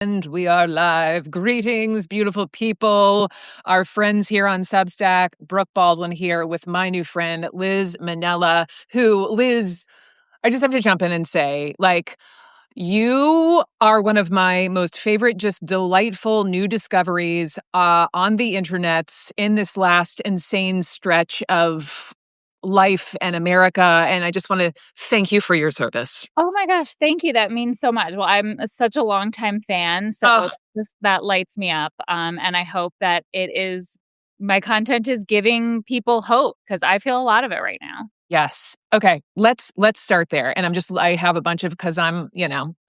And we are live. Greetings, beautiful people. Our friends here on Substack, Brooke Baldwin here with my new friend, Liz Minnella, who, Liz, I just have to jump in and say, you are one of my most favorite, just delightful new discoveries on the internet in this last insane stretch of life and America. And I just want to thank you for your service. Oh my gosh, thank you. That means so much. Well, I'm such a longtime fan, so Oh, that lights me up. And I hope that my content is giving people hope because I feel a lot of it right now. yes. Okay. Let's start there. And I have a bunch of because I'm,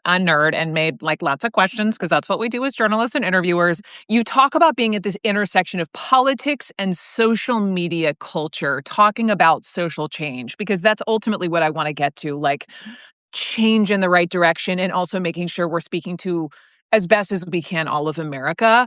a nerd and made like lots of questions because that's what we do as journalists and interviewers. You talk about being at this intersection of politics and social media culture, talking about social change, because that's ultimately what I want to get to, like change in the right direction and also making sure we're speaking to as best as we can all of America.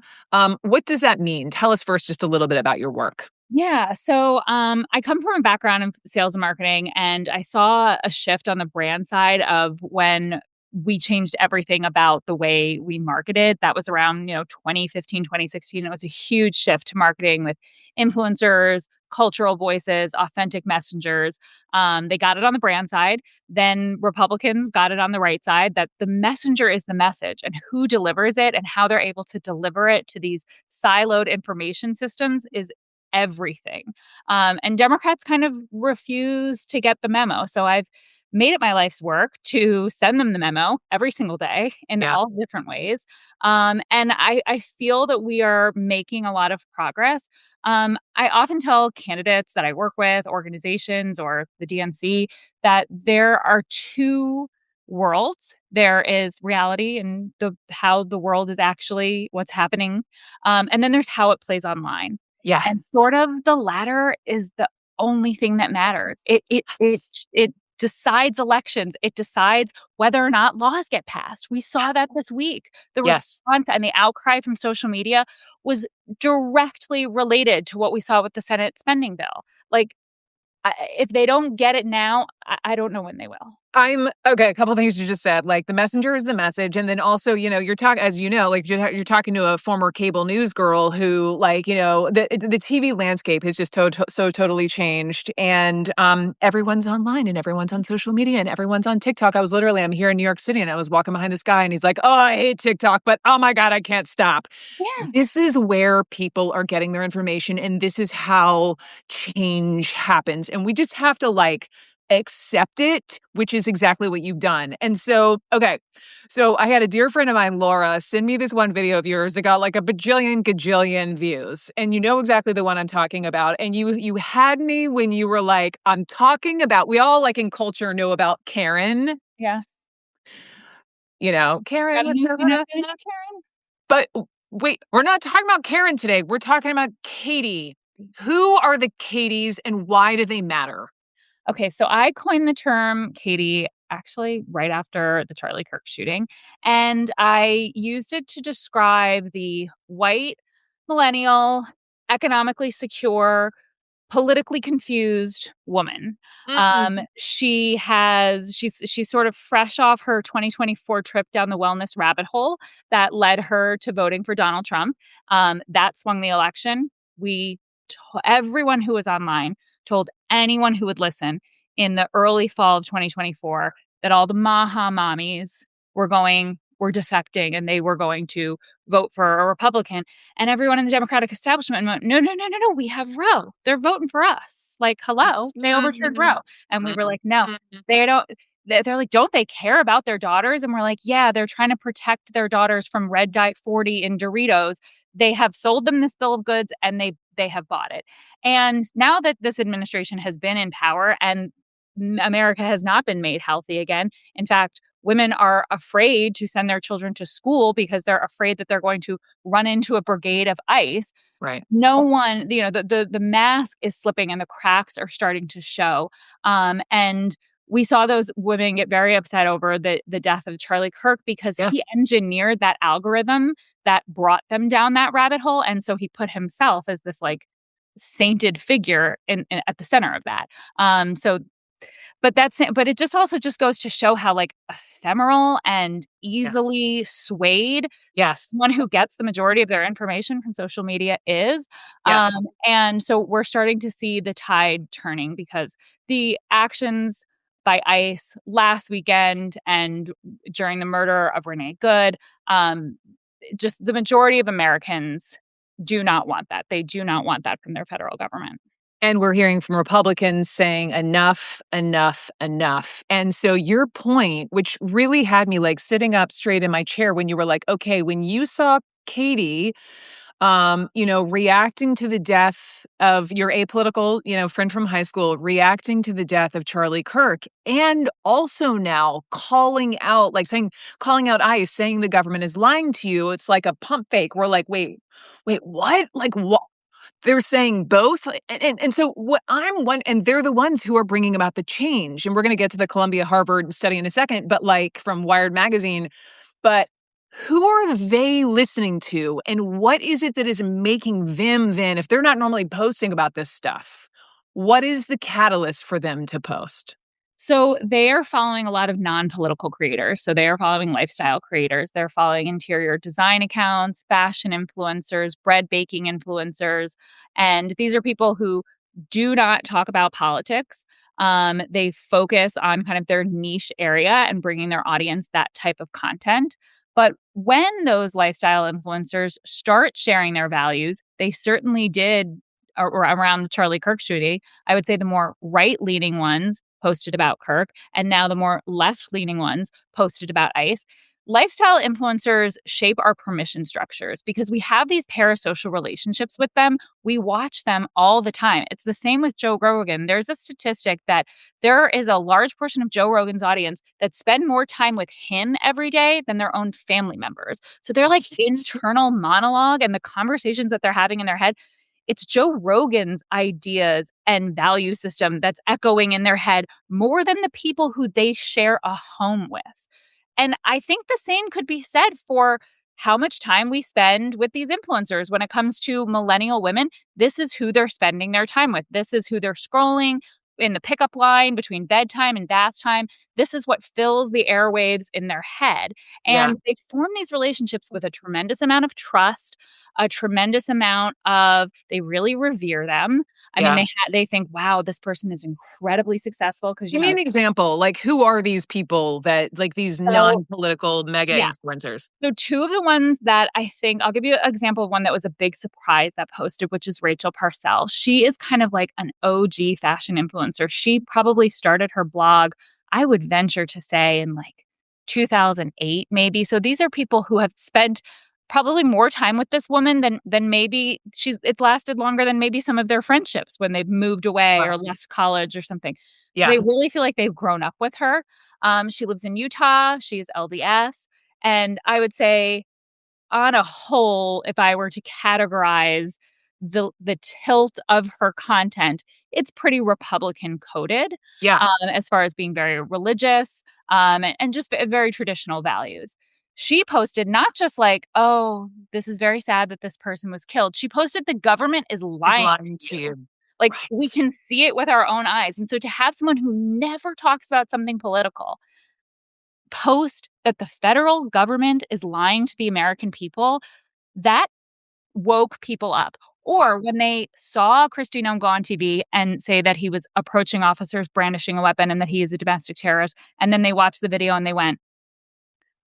What does that mean? Tell us first just a little bit about your work. Yeah. So I come from a background in sales and marketing, and I saw a shift on the brand side of when we changed everything about the way we marketed. That was around, 2015, 2016. It was a huge shift to marketing with influencers, cultural voices, authentic messengers. They got it on the brand side. Then Republicans got it on the right side, that the messenger is the message, and who delivers it and how they're able to deliver it to these siloed information systems is everything. And Democrats kind of refuse to get the memo. So I've made it my life's work to send them the memo every single day in Yeah. all different ways. And I feel that we are making a lot of progress. I often tell candidates that I work with, organizations, or the DNC, that there are two worlds. There is reality and how the world is actually what's happening, and then there's how it plays online. Yeah. And sort of the latter is the only thing that matters. It decides elections. It decides whether or not laws get passed. We saw that this week. The Yes. response and the outcry from social media was directly related to what we saw with the Senate spending bill. Like, if they don't get it now, I don't know when they will. I'm okay. A couple things you just said, like the messenger is the message, and then also, you're talking, as you know, like you're talking to a former cable news girl who, like, the TV landscape has just so totally changed, and everyone's online and everyone's on social media and everyone's on TikTok. I'm here in New York City, and I was walking behind this guy, and he's like, "Oh, I hate TikTok, but oh my god, I can't stop." Yeah. This is where people are getting their information, and this is how change happens, and we just have to accept it, which is exactly what you've done. And so, okay. So I had a dear friend of mine, Laura, send me this one video of yours that got like a bajillion, gajillion views. And you know exactly the one I'm talking about. And you had me when you were like, I'm talking about, we all like in culture know about Karen, Yes. Karen, Got what's up? an update on Karen? But wait, we're not talking about Karen today. We're talking about Katie. Who are the Katies and why do they matter? Okay, so I coined the term Katie actually right after the Charlie Kirk shooting, and I used it to describe the white, millennial, economically secure, politically confused woman. Mm-mm. She's sort of fresh off her 2024 trip down the wellness rabbit hole that led her to voting for Donald Trump. That swung the election. Everyone who was online told anyone who would listen in the early fall of 2024 that all the Maha mommies were defecting and they were going to vote for a Republican. And everyone in the Democratic establishment went, no, no, no, no, no, we have Roe. They're voting for us. Like, hello, they overturned Roe. And we were like, no, they don't. They're like, don't they care about their daughters? And we're like, yeah, they're trying to protect their daughters from Red Dye 40 in Doritos. They have sold them this bill of goods and they have bought it. And now that this administration has been in power and America has not been made healthy again, in fact, women are afraid to send their children to school because they're afraid that they're going to run into a brigade of ICE. Right. No one, the mask is slipping and the cracks are starting to show. And we saw those women get very upset over the death of Charlie Kirk because Yes. he engineered that algorithm that brought them down that rabbit hole. And so he put himself as this like sainted figure at the center of that. So But it just also just goes to show how, like, ephemeral and Yes. easily swayed Yes. someone who gets the majority of their information from social media is, um, Yes. and so we're starting to see the tide turning because the actions by ICE last weekend and during the murder of Renee Good, um, just the majority of Americans do not want that. They do not want that from their federal government. And we're hearing from Republicans saying enough, enough, enough. And so your point, which really had me like sitting up straight in my chair when you were like, okay, when you saw Katie, reacting to the death of your apolitical, friend from high school, reacting to the death of Charlie Kirk, and also now calling out ICE, saying the government is lying to you. It's like a pump fake. We're like, wait, what? Like, what? They're saying both, and so what I'm one and they're the ones who are bringing about the change, and we're gonna get to the Columbia Harvard study in a second, but, like, from Wired magazine, but who are they listening to, and what is it that is making them then if they're not normally posting about this stuff, what is the catalyst for them to post? So they are following a lot of non-political creators. So they are following lifestyle creators. They're following interior design accounts, fashion influencers, bread baking influencers, and these are people who do not talk about politics. They focus on kind of their niche area and bringing their audience that type of content. But when those lifestyle influencers start sharing their values, they certainly did or around the Charlie Kirk shooting. I would say the more right-leaning ones posted about Kirk, and now the more left-leaning ones posted about ICE. Lifestyle influencers shape our permission structures because we have these parasocial relationships with them. We watch them all the time. It's the same with Joe Rogan. There's a statistic that there is a large portion of Joe Rogan's audience that spend more time with him every day than their own family members. So they're like internal monologue and the conversations that they're having in their head, it's Joe Rogan's ideas and value system that's echoing in their head more than the people who they share a home with. And I think the same could be said for how much time we spend with these influencers. When it comes to millennial women, this is who they're spending their time with. This is who they're scrolling in the pickup line between bedtime and bath time. This is what fills the airwaves in their head. Yeah, And they form these relationships with a tremendous amount of trust, a tremendous amount of they really revere them. I mean, yeah. they think, wow, this person is incredibly successful because Give me an example, like, who are these people that like, these so non-political mega yeah. influencers? So two of the ones that I think I'll give you an example of one that was a big surprise that posted, which is Rachel Parcell. She is kind of like an OG fashion influencer. She probably started her blog, I would venture to say, in like 2008, maybe. So these are people who have spent probably more time with this woman than maybe it's lasted longer than maybe some of their friendships when they've moved away Right. or left college or something. So Yeah, they really feel like they've grown up with her. She lives in Utah. She's LDS. And I would say, on a whole, if I were to categorize the tilt of her content, it's pretty Republican coded, yeah. as far as being very religious, and just very traditional values. She posted not just like, "Oh, this is very sad that this person was killed." She posted, "The government is Is lying lying to to you." you. Like, we Right. can see it with our own eyes. And so to have someone who never talks about something political post that the federal government is lying to the American people, that woke people up. Or when they saw Christine go on TV and say that he was approaching officers brandishing a weapon and that he is a domestic terrorist, and then they watched the video and they went,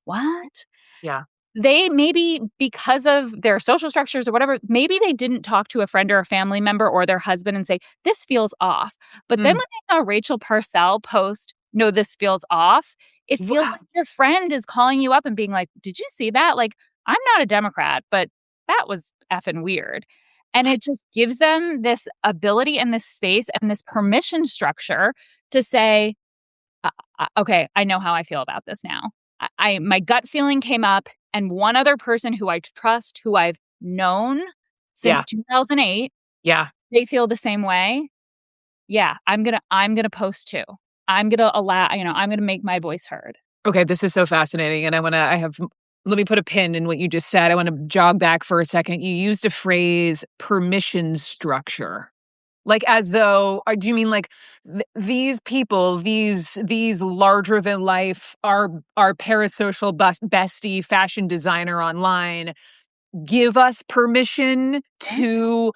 "What?" Yeah. They maybe because of their social structures or whatever, maybe they didn't talk to a friend or a family member or their husband and say, "This feels off." But then Mm. when they saw Rachel Parcell post, "No, this feels off," it feels Wow. like your friend is calling you up and being like, "Did you see that? Like, I'm not a Democrat, but that was effing weird." And it just gives them this ability and this space and this permission structure to say, okay, I know how I feel about this now. My gut feeling came up, and one other person who I trust, who I've known Yeah, since 2008, yeah. they feel the same way. Yeah, I'm gonna post too. I'm gonna I'm gonna make my voice heard. Okay, this is so fascinating, and I have let me put a pin in what you just said. I wanna jog back for a second. You used a phrase, "permission structure." Like, as though, or do you mean like these people, these larger than life, our parasocial bestie fashion designer online give us permission to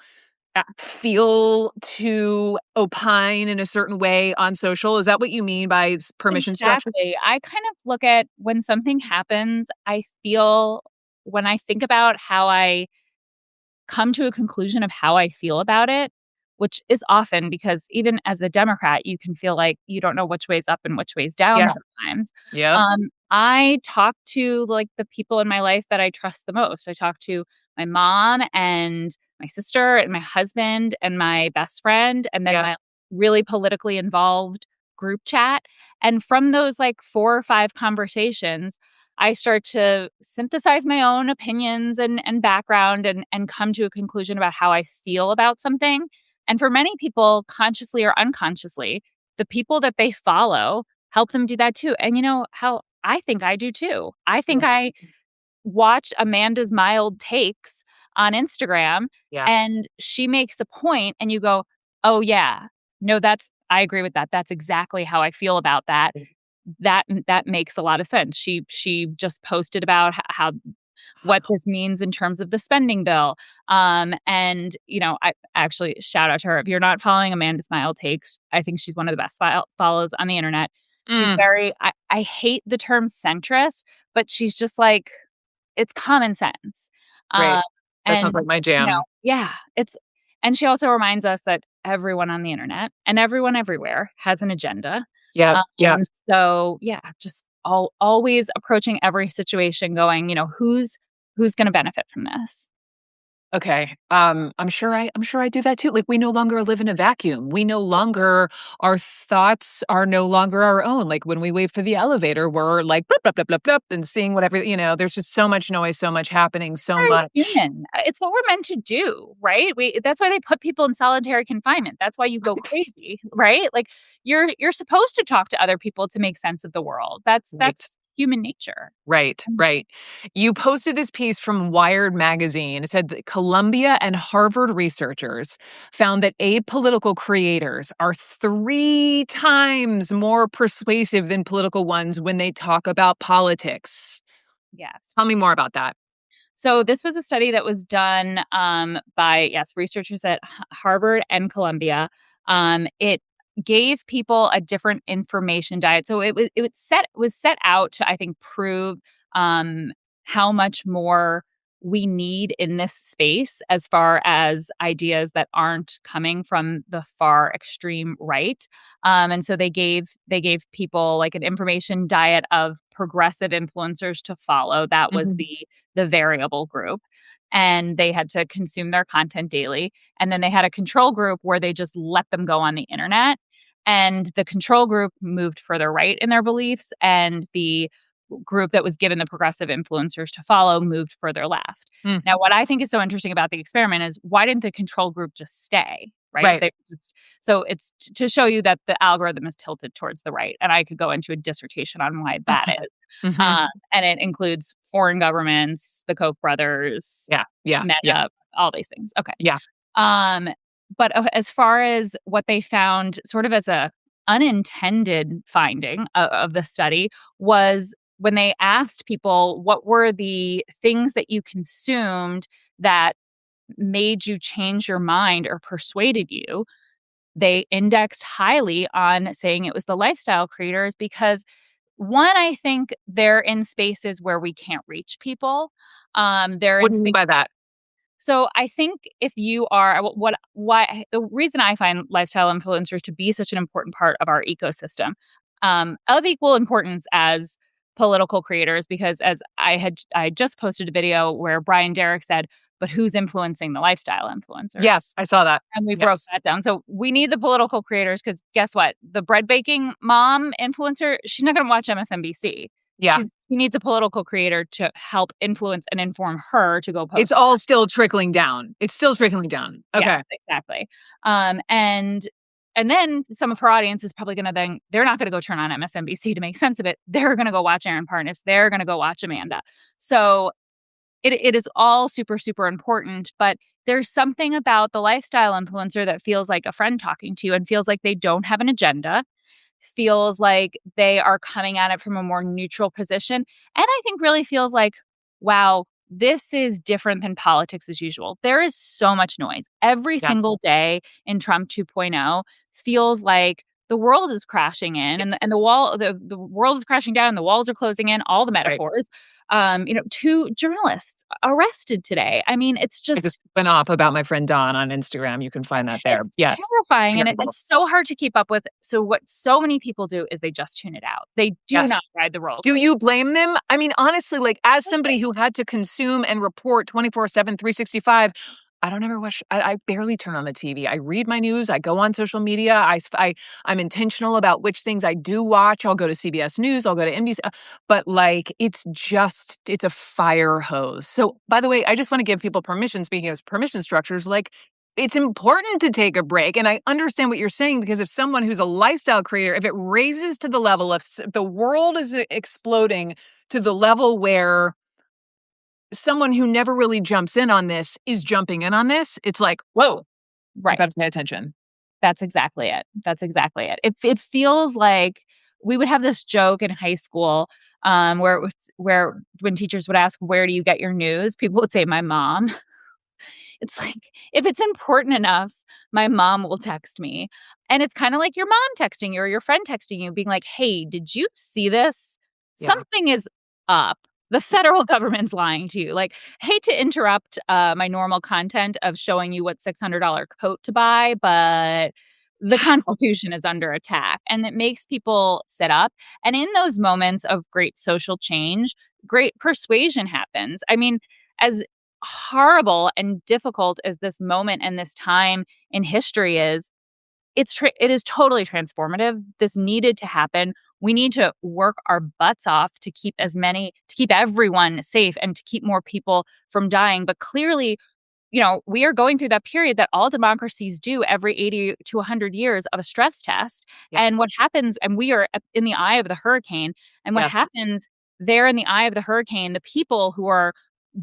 feel, to opine in a certain way on social? Is that what you mean by permission structure? Exactly. I kind of look at when something happens, I feel when I think about how I come to a conclusion of how I feel about it, which is often because even as a Democrat, you can feel like you don't know which way's up and which way's down Yeah. sometimes. Yep. I talk to like the people in my life that I trust the most. I talk to my mom and my sister and my husband and my best friend, and then Yep. my really politically involved group chat. And from those like 4 or 5 conversations, I start to synthesize my own opinions and background and come to a conclusion about how I feel about something. And for many people, consciously or unconsciously, the people that they follow help them do that too. And you know how I think I do too. I think I watch Amanda's mild takes on Instagram Yeah. and she makes a point and you go, "Oh yeah. No, I agree with that. That's exactly how I feel about that." That makes a lot of sense. She just posted about how what this means in terms of the spending bill. And you know, I actually shout out to her. If you're not following Amanda Smile Takes, I think she's one of the best follows on the internet. She's Mm, very I hate the term centrist, but she's just like it's common sense. great. Um, That sounds and like my you know, jam. yeah, it's and she also reminds us that everyone on the internet and everyone everywhere has an agenda. Yeah. Yeah. And so, yeah, just always approaching every situation going, you know, who's going to benefit from this? Okay. I'm sure I do that too. Like, we no longer live in a vacuum. We no longer Our thoughts are no longer our own. Like, when we wait for the elevator, we're like blip, blip, blip, blip, blip, and seeing whatever, there's just so much noise, so much happening, so Very much. human. It's what we're meant to do, right? That's why they put people in solitary confinement. That's why you go crazy, right? Like you're supposed to talk to other people to make sense of the world. Right. That's human nature. Right, Mm. right. You posted this piece from Wired magazine. It said that Columbia and Harvard researchers found that apolitical creators are 3 times more persuasive than political ones when they talk about politics. Yes. Tell me more about that. So this was a study that was done by yes researchers at Harvard and Columbia. It gave people a different information diet. So it was set out to I think prove how much more we need in this space as far as ideas that aren't coming from the far extreme right. And so they gave people like an information diet of progressive influencers to follow. That was Mhm. the variable group, and they had to consume their content daily. And then they had a control group where they just let them go on the internet. And the control group moved further right in their beliefs, and the group that was given the progressive influencers to follow moved further left. Mm, Now, what I think is so interesting about the experiment is why didn't the control group just stay? Right? If right, they just so it's to show you that the algorithm is tilted towards the right, and I could go into a dissertation on why that is. mhm. And it includes foreign governments, the Koch brothers, Yeah, yeah, yeah, Meta, all these things. Okay. yeah. Um, but as far as what they found, sort of as a unintended finding of the study, was when they asked people what were the things that you consumed that made you change your mind or persuaded you, they indexed highly on saying it was the lifestyle creators because one, I think they're in spaces where we can't reach people. They're What in do you mean spaces. by that? So I think if you are why the reason I find lifestyle influencers to be such an important part of our ecosystem, of equal importance as political creators, because as I just posted a video where Brian Derrick said, "But who's influencing the lifestyle influencers?" Yes, I saw that. And we broke Yes. that down. So we need the political creators because guess what? The bread baking mom influencer, she's not going to watch MSNBC. Yeah. She needs a political creator to help influence and inform her to go It's post all still trickling down. It's still trickling down. Yes, Okay. exactly. And then some of her audience is probably gonna then they're not gonna go turn on MSNBC to make sense of it. They're gonna go watch Aaron Parnas. They're gonna go watch Amanda. So it is all super, super important. But there's something about the lifestyle influencer that feels like a friend talking to you and feels like they don't have an agenda, feels like they are coming at it from a more neutral position. And I think really feels like, wow, this is different than politics as usual. There is so much noise. Every Yes. single day in Trump 2.0 feels like the world is crashing in and the world is crashing down and the walls are closing in, all the Right. metaphors. Two journalists arrested today. I mean, it's I just just went off about my friend Dawn on Instagram. You can find that there. it's Yes. terrifying, and Terrible. it's so hard to keep up with. So what so many people do is they just tune it out. They do not Yes. ride the roller Do coaster. you blame them? I mean, honestly, like, as somebody who had to consume and report 24/7, 365, I don't ever watch I barely turn on the TV. I read my news, I go on social media, I'm intentional about which things I do watch. I'll go to CBS News, I'll go to NBC, but, like, it's a fire hose. So, by the way, I just wanna give people permission, speaking of permission structures, like, it's important to take a break, and I understand what you're saying because if someone who's a lifestyle creator, if it raises to the level of the world is exploding to the level where someone who never really jumps in on this is jumping in on this, it's like, "Whoa, I Right. gotta pay attention." That's exactly it. That's exactly it. It feels like we would have this joke in high school, where when teachers would ask, "Where do you get your news?" People would say, "My mom." It's like, if it's important enough, my mom will text me. And it's kinda like your mom texting you or your friend texting you being like, "Hey, did you see this? Yeah. Something is up. The federal government's lying to you." Like, hate to interrupt, my normal content of showing you what $600 coat to buy, but the Constitution is under attack, and it makes people sit up. And in those moments of great social change, great persuasion happens. I mean, as horrible and difficult as this moment and this time in history is, it is totally transformative. This needed to happen. We need to work our butts off to keep everyone safe and to keep more people from dying. But clearly, we are going through that period that all democracies do every 80 to 100 years of a stress test. Yeah. And what happens, and we are in the eye of the hurricane, and what Yes. happens there in the eye of the hurricane, the people who are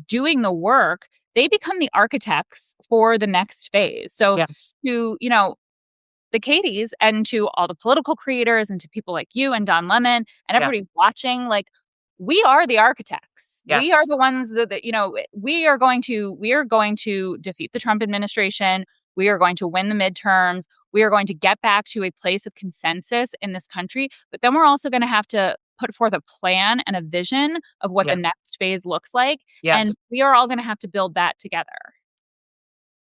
doing the work, they become the architects for the next phase. So Yes. to, the Katies and to all the political creators and to people like you and Don Lemon and Yeah. everybody watching, like, we are the architects. We are Yes. the ones we are going to defeat the Trump administration. We are going to win the midterms. We are going to get back to a place of consensus in this country. But then we're also going to have to put forth a plan and a vision of what the Yes. next phase looks like. And Yes. we are all going to have to build that together.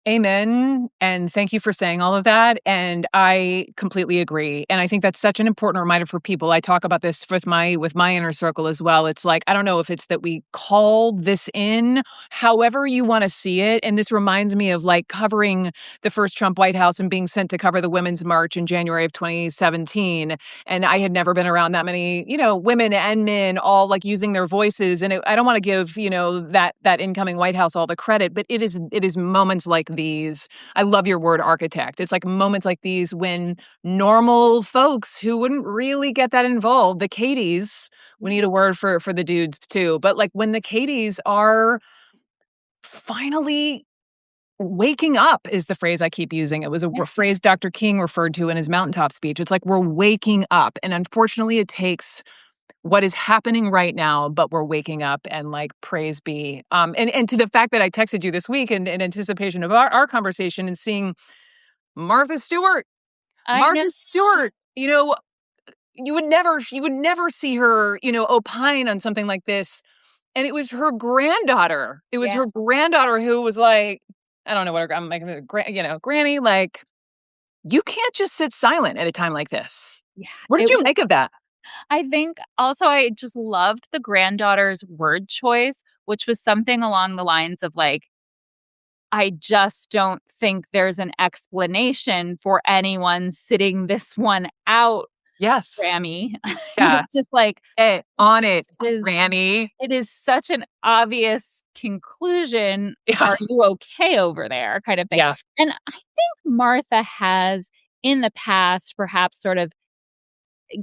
Amen, and thank you for saying all of that, and I completely agree, and I think that's such an important reminder for people. I talk about this with my inner circle as well. It's like, I don't know if it's that we call this in, however you wanna see it, and this reminds me of, like, covering the first Trump White House and being sent to cover the Women's March in January of 2017, and I had never been around that many, women and men all, like, using their voices, and I don't wanna give, that incoming White House all the credit, but it is moments like these. I love your word architect. It's like moments like these when normal folks who wouldn't really get that involved, the Katies, we need a word for the dudes too, but like when the Katies are finally waking up is the phrase I keep using. It was a Yeah. phrase Dr. King referred to in his mountaintop speech. It's like we're waking up. And unfortunately, it takes what is happening right now, but we're waking up and like praise be. And to the fact that I texted you this week in anticipation of our conversation and seeing Martha Stewart, I know. Martha Stewart, you would never see her, opine on something like this. And it was her granddaughter. It was Yeah. her granddaughter who was like, I don't know what I'm making, Granny, like, you can't just sit silent at a time like this. Yeah. What did It you was make of that? I think also I just loved the granddaughter's word choice, which was something along the lines of like, I just don't think there's an explanation for anyone sitting this one out, Yes. Grammy. Yeah. It's just like On it, it is Granny. it is such an obvious conclusion. Yeah. Are you okay over there? Kind of thing. Yeah. And I think Martha has in the past perhaps sort of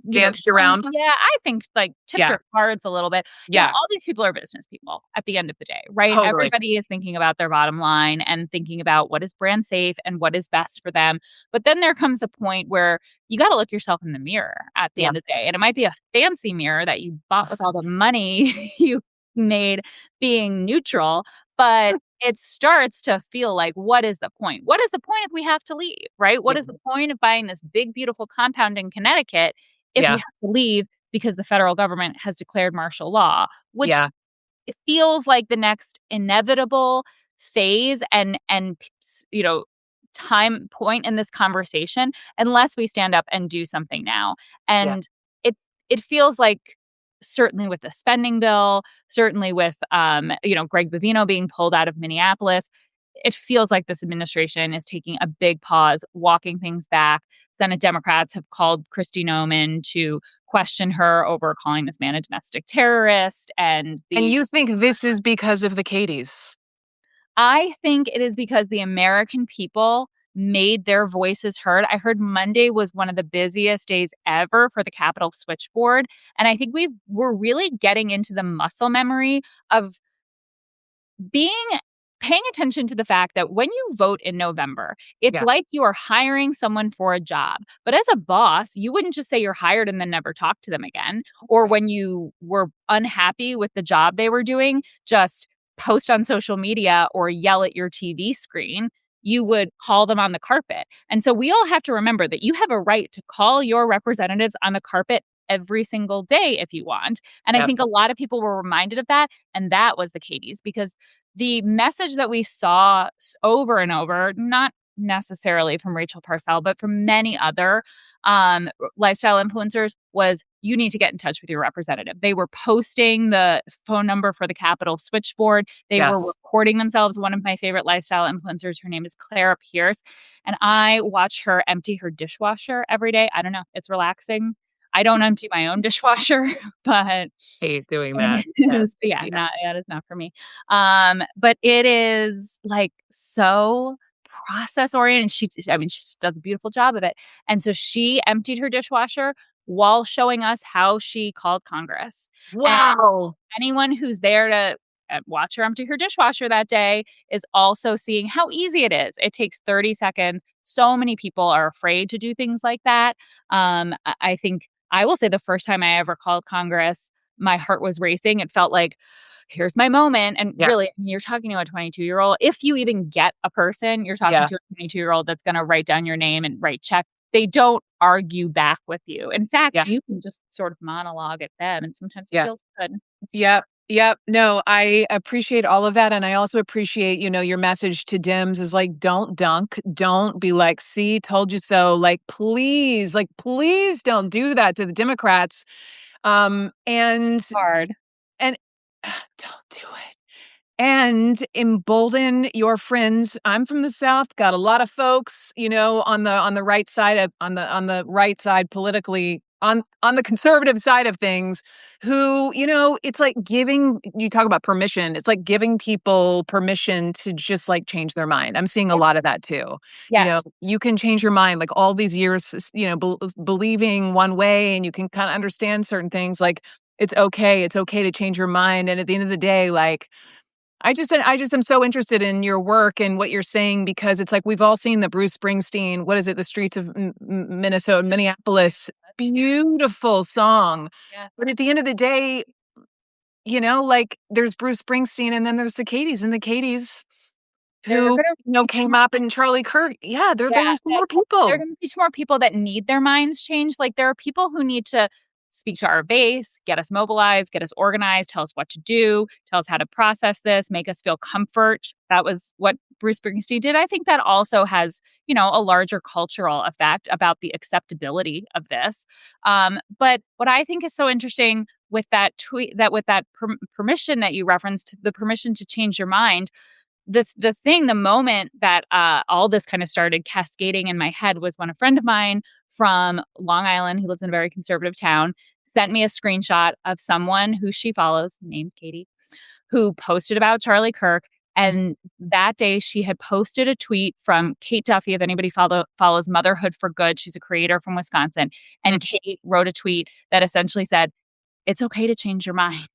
danced around. Yeah, I think, like, tipped Yeah. her cards a little bit. Yeah. All these people are business people at the end of the day, right? Totally. Everybody is thinking about their bottom line and thinking about what is brand safe and what is best for them. But then there comes a point where you gotta look yourself in the mirror at the Yeah. end of the day, and it might be a fancy mirror that you bought with all the money you made being neutral, but it starts to feel like, what is the point? What is the point if we have to leave, right? What Yeah. is the point of buying this big, beautiful compound in Connecticut if we Yeah. have to leave because the federal government has declared martial law, which Yeah. it feels like the next inevitable phase and time point in this conversation unless we stand up and do something now. Yeah. And it it feels like certainly with the spending bill, certainly with Greg Bavino being pulled out of Minneapolis, it feels like this administration is taking a big pause, walking things back. Senate Democrats have called Kristi Noem to question her over calling this man a domestic terrorist. And you think this is because of the Katies? I think it is because the American people made their voices heard. I heard Monday was one of the busiest days ever for the Capitol switchboard. And I think we're really getting into the muscle memory of being paying attention to the fact that when you vote in November, it's Yeah. like you are hiring someone for a job. But as a boss, you wouldn't just say you're hired and then never talk to them again. Or Right. when you were unhappy with the job they were doing, just post on social media or yell at your TV screen. You would call them on the carpet. And so we all have to remember that you have a right to call your representatives on the carpet every single day if you want. And I Yep. think a lot of people were reminded of that. And that was the Katie's because the message that we saw over and over, not necessarily from Rachel Parcell, but from many other lifestyle influencers, was you need to get in touch with your representative. They were posting the phone number for the Capitol switchboard. They were Yes. recording themselves. One of my favorite lifestyle influencers, her name is Clara Pierce, and I watch her empty her dishwasher every day. I don't know. It's relaxing. I don't empty my own dishwasher, but Hate doing that. it Yes. is yeah, Yes. not that is not for me. But it is, like, so process oriented. She does a beautiful job of it. And so she emptied her dishwasher while showing us how she called Congress. And Wow. anyone who's there to watch her empty her dishwasher that day is also seeing how easy it is. It takes 30 seconds. So many people are afraid to do things like that. I think I will say the first time I ever called Congress, my heart was racing. It felt like, here's my moment. And Yeah. really, you're talking to a 22-year-old. If you even get a person, you're talking Yeah. to a 22-year-old that's going to write down your name and write check. They don't argue back with you. In fact, Yeah. you can just sort of monologue at them, and sometimes it Yeah. feels good. Yep. Yep. No, I appreciate all of that. And I also appreciate, your message to Dims is like, don't dunk. Don't be like, see, told you so. Like, please don't do that to the Democrats. Hard. And don't do it. And embolden your friends. I'm from the South, got a lot of folks, on the right side of on the right side politically, on the conservative side of things, who, it's like giving you talk about permission. It's like giving people permission to just like change their mind. I'm seeing a lot of that too. Yes. You can change your mind like all these years, believing one way, and you can kind of understand certain things like it's okay. It's okay to change your mind. And at the end of the day, like I just am so interested in your work and what you're saying because it's like we've all seen the Bruce Springsteen, what is it, The Streets of Minnesota, Minneapolis, beautiful song. Yeah. But at the end of the day, like there's Bruce Springsteen and then there's the Katies and the Katies They're who, gonna reach came up and Charlie Kirk. Yeah, Yeah, there's that more they're people. gonna teach more people that need their minds changed. Like, there are people who need to speak to our base, get us mobilized, get us organized, tell us what to do, tell us how to process this, make us feel comfort. That was what Bruce Springsteen did. I think that also has, a larger cultural effect about the acceptability of this. But what I think is so interesting with that tweet, that with that permission that you referenced, the permission to change your mind, the moment that all this kind of started cascading in my head was when a friend of mine from Long Island, who lives in a very conservative town, sent me a screenshot of someone who she follows, named Katie, who posted about Charlie Kirk Mm, And that day, she had posted a tweet from Kate Duffy. If anybody follows Motherhood for Good, she's a creator from Wisconsin. mm, And Kate wrote a tweet that essentially said, it's okay to change your mind.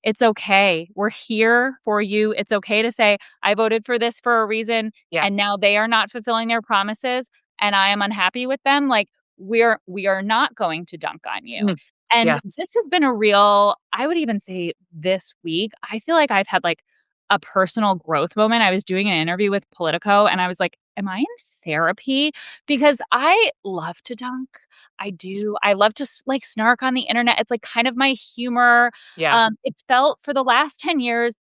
It's okay. We're here for you. It's okay to say, I voted for this for a reason, yeah. and now they are not fulfilling their promises, and I am unhappy with them. Like, we are not going to dunk on you. Mm, And yes. this has been a real, I would even say this week, I feel like I've had like a personal growth moment. I was doing an interview with Politico and I was like, am I in therapy? Because I love to dunk. I do. I love to like snark on the internet. It's like kind of my humor. Yeah. It felt for the last 10 years,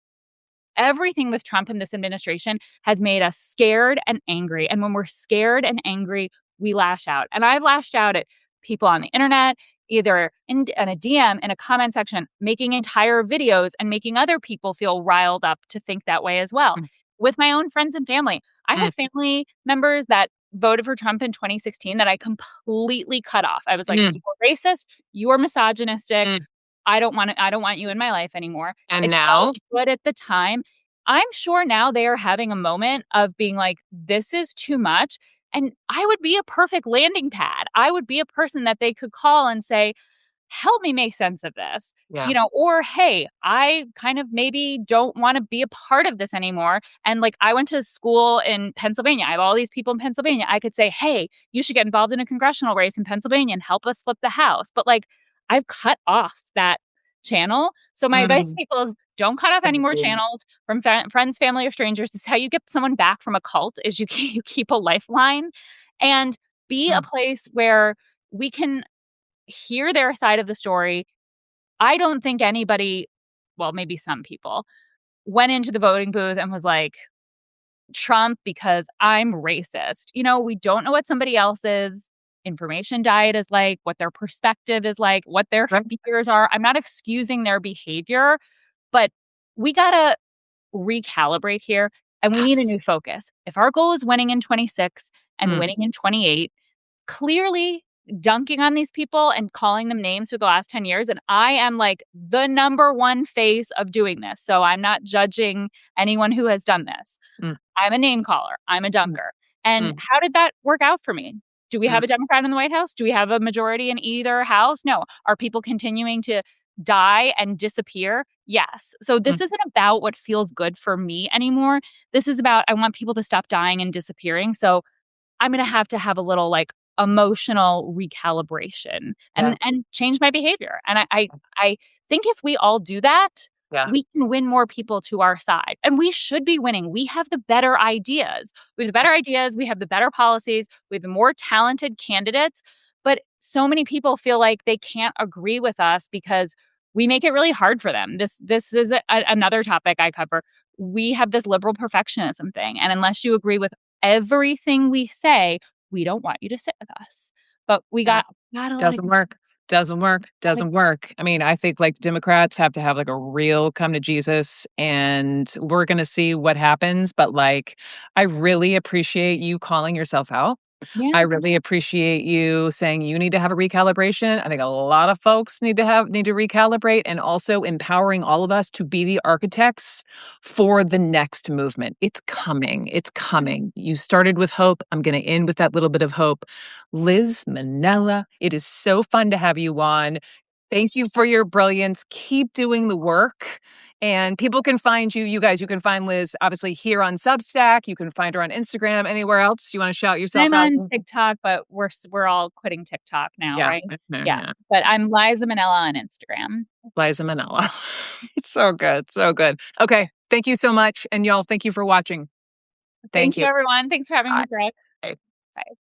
everything with Trump and this administration has made us scared and angry. And when we're scared and angry, we lash out. And I've lashed out at people on the internet, either in a DM, in a comment section, making entire videos and making other people feel riled up to think that way as well. Mm, With my own friends and family. I mm, had family members that voted for Trump in 2016 that I completely cut off. I was like, mm, you're racist, you're misogynistic, mm. I don't want you in my life anymore. And It felt now? good at the time. I'm sure now they are having a moment of being like, this is too much. And I would be a perfect landing pad. I would be a person that they could call and say, help me make sense of this. Yeah. Or hey, I kind of maybe don't want to be a part of this anymore. And like I went to school in Pennsylvania. I have all these people in Pennsylvania. I could say, hey, you should get involved in a congressional race in Pennsylvania and help us flip the House. But like I've cut off that channel. So my advice to Mm, people is don't cut off any more agreed. channels from friends, family, or strangers. This is how you get someone back from a cult is you keep a lifeline and be a Mm, place where we can hear their side of the story. I don't think anybody, well, maybe some people, went into the voting booth and was like, Trump because I'm racist. We don't know what somebody else's information diet is like, what their perspective is like, what their right. fears are. I'm not excusing their behavior, but we got to recalibrate here and we need a Yes. new focus. If our goal is winning in 26 and Mm, winning in 28, clearly dunking on these people and calling them names for the last 10 years. And I am like the number one face of doing this. So I'm not judging anyone who has done this. mm, I'm a name caller. I'm a mm, dunker. And mm, how did that work out for me? Do we mm. have a Democrat in the White House? Do we have a majority in either house? No. Are people continuing to die and disappear? Yes. So Mm, this isn't about what feels good for me anymore. This is about I want people to stop dying and disappearing. So I'm gonna have to have a little, like, emotional recalibration yeah. and change my behavior, and I think if we all do that, Yeah. we can win more people to our side, and we should be winning. We have the better ideas. We have the better ideas, we have the better policies, we have the more talented candidates, but so many people feel like they can't agree with us because we make it really hard for them. This is another topic I cover. We have this liberal perfectionism thing, and unless you agree with everything we say, we don't want you to sit with us. But we Yeah. got a lot of Doesn't work. Doesn't work. like, Doesn't work. I mean, I think like Democrats have to have like a real come to Jesus and we're going to see what happens. But like, I really appreciate you calling yourself out. yeah, I really appreciate you saying you need to have a recalibration. I think a lot of folks need to recalibrate and also empowering all of us to be the architects for the next movement. It's coming. It's coming. You started with hope. I'm going to end with that little bit of hope. Liz Minnella, it is so fun to have you on. Thank you for your brilliance. Keep doing the work. And people can find you. You guys, you can find Liz obviously here on Substack. You can find her on Instagram. Anywhere else you want to shout yourself I'm out? on TikTok, but we're all quitting TikTok now, Yeah. right? Yeah, Yeah. but I'm Liza Minnella on Instagram. Liza Minnella. So good. So good. Okay. Thank you so much. And y'all, thank you for watching. Thank Thank you, you. everyone. Thanks for having me, Brooke. Bye. Bye.